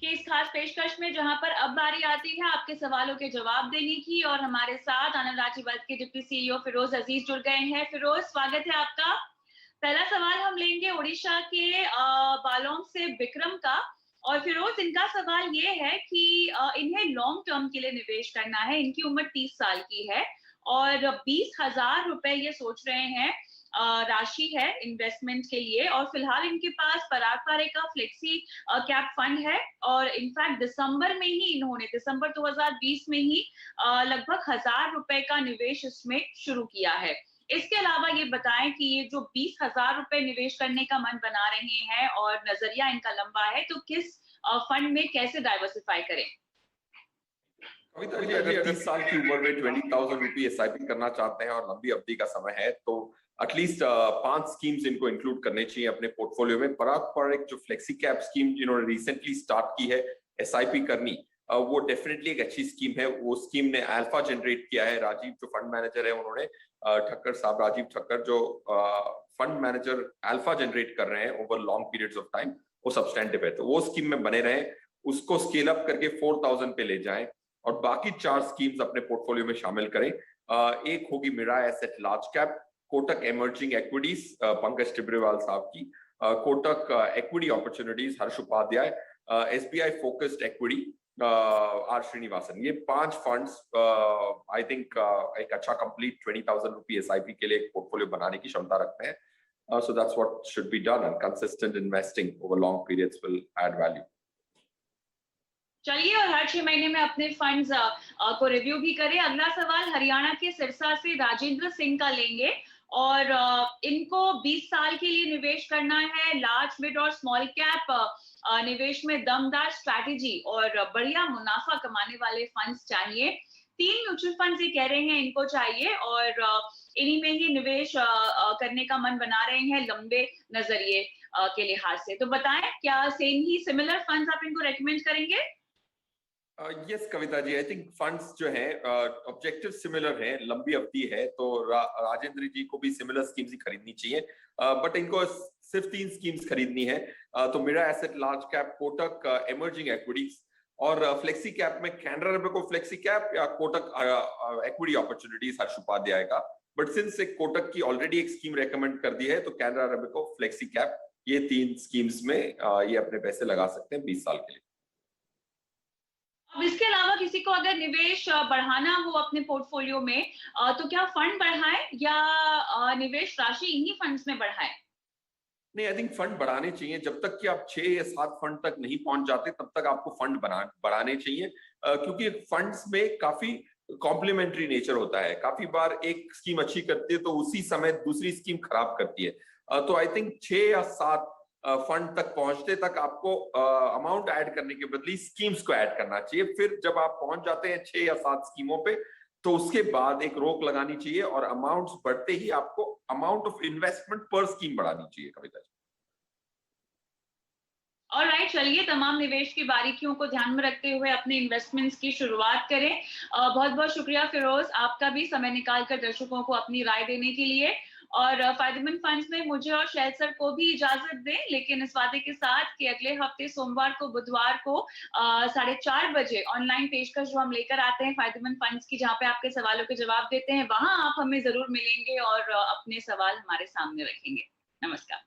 के इस खास पेशकश में, जहां पर अब बारी आती है आपके सवालों के जवाब देने की। और हमारे साथ आनंद राठी वेल्थ के डिप्टी सीईओ फिरोज अजीज जुड़ गए हैं। फिरोज, स्वागत है आपका। पहला सवाल हम लेंगे उड़ीसा के बालोंग से विक्रम का। और फिरोज, इनका सवाल ये है कि इन्हें लॉन्ग टर्म के लिए निवेश करना है। इनकी उम्र 30 साल की है और 20,000 रुपए ये सोच रहे हैं राशि है इन्वेस्टमेंट के लिए। और फिलहाल इनके पास पराग पारे का फ्लेक्सी कैप फंड है। और इनफैक्ट दिसंबर 2020 में ही लगभग 1,000 रुपए का निवेश इसमें शुरू किया है। इसके अलावा ये बताएं कि ये जो 20,000 रुपए निवेश करने का मन बना रहे हैं और नजरिया इनका लंबा है, तो किस फंड में कैसे डाइवर्सिफाई करें? कविता जी, अगर 30 साल की उम्र में 20,000 रुपये एसआईपी करना चाहते हैं और लंबी अवधि का समय है, तो एटलीस्ट 5 स्कीम्स इनको इंक्लूड करने चाहिए अपने पोर्टफोलियो में। पराग पर एक जो फ्लेक्सी कैप स्कीम जिन्होंने रिसेंटली स्टार्ट की है एसआईपी करनी, वो डेफिनेटली एक अच्छी स्कीम है। वो स्कीम ने अल्फा जनरेट किया है। राजीव जो फंड मैनेजर है, उन्होंने ठक्कर साहब, राजीव ठक्कर जो फंड मैनेजर अल्फा जनरेट कर रहे हैं over long periods of time, वो सब्सटेंटिव है। तो वो स्कीम में बने रहें, उसको स्केल अप करके 4,000 पे ले जाएं और बाकी 4 स्कीम्स अपने पोर्टफोलियो में शामिल करें। एक होगी Mirae asset large cap, Kotak emerging equities Pankaj Tibrewal साहब की, Kotak equity opportunities Harsh Upadhyay, SBI focused equity R Srinivasan. ये 5 फंड्स आई थिंक एक अच्छा कंप्लीट 20,000 रुपये एसआईपी के लिए एक पोर्टफोलियो बनाने की क्षमता रखते हैं। So that's what should be done, and consistent investing over long periods will add value. चलिए, और हर 6 महीने में अपने फंड्स को रिव्यू भी करें। अगला सवाल हरियाणा के सिरसा से राजेंद्र सिंह का लेंगे। और इनको 20 साल के लिए निवेश करना है। लार्ज मिड और स्मॉल कैप निवेश में दमदार स्ट्रैटेजी और बढ़िया मुनाफा कमाने वाले फंड्स चाहिए। 3 म्यूचुअल फंड्स ये कह रहे हैं इनको चाहिए और इन्हीं में ही निवेश करने का मन बना रहे हैं लंबे नजरिए के लिहाज से। तो बताएं, क्या सेम ही सिमिलर फंड्स आप इनको रेकमेंड करेंगे? Yes Kavita ji, I think funds जो हैं ऑब्जेक्टिव सिमिलर हैं, लंबी अवधि है, तो राजेंद्र जी को भी सिमिलर स्कीम्स ही खरीदनी चाहिए। बट इनको सिर्फ 3 स्कीम्स खरीदनी है। तो मेरा asset large cap, Kotak emerging equities और फ्लेक्सी कैप में कैनरा रैबिको फ्लेक्सी कैप या कोटक इक्विटी अपॉर्चुनिटीज हर्ष उपाध्याय का। बट सिंस एक कोटक की ऑलरेडी एक स्कीम रेकमेंड कर दी है, तो कैनरा रैबिको फ्लेक्सी कैप, ये 3 स्कीम्स में ये अपने पैसे लगा सकते हैं 20 साल के लिए। अब इसके अलावा किसी को अगर निवेश बढ़ाना हो अपने पोर्टफोलियो में, तो क्या फंड बढ़ाएं या निवेश राशि इन्हीं फंड्स में बढ़ाएं? नहीं, आई थिंक फंड बढ़ाने चाहिए। जब तक कि आप 6 या 7 फंड तक नहीं पहुंच जाते, तब तक आपको फंड बढ़ाने चाहिए, क्योंकि फंड्स में काफी कॉम्प्लीमेंट्री नेचर होता है। काफी बार एक स्कीम अच्छी करती है तो उसी समय दूसरी स्कीम खराब करती है। तो आई थिंक 6 या 7 फंड तक पहुंचते तक आपको अमाउंट ऐड करने के बदले स्कीम्स को ऐड करना चाहिए। फिर जब आप पहुंच जाते हैं 6 या 7 स्कीमों पे, तो उसके बाद एक रोक लगानी चाहिए और अमाउंट्स बढ़ते ही आपको अमाउंट ऑफ इन्वेस्टमेंट पर स्कीम बढ़ानी चाहिए। कविता जी, ऑलराइट, चलिए, तमाम निवेश की बारीकियों को ध्यान में रखते हुए अपने इन्वेस्टमेंट्स की शुरुआत करें। बहुत बहुत शुक्रिया फिरोज, आपका भी समय निकालकर दर्शकों को अपनी राय देने के लिए। और फायदेमंद फंड्स में मुझे और शहद सर को भी इजाजत दें, लेकिन इस वादे के साथ कि अगले हफ्ते सोमवार को बुधवार को 4:30 बजे ऑनलाइन पेशकश जो हम लेकर आते हैं फायदेमंद फंड्स की, जहाँ पे आपके सवालों के जवाब देते हैं, वहां आप हमें जरूर मिलेंगे और अपने सवाल हमारे सामने रखेंगे। नमस्कार।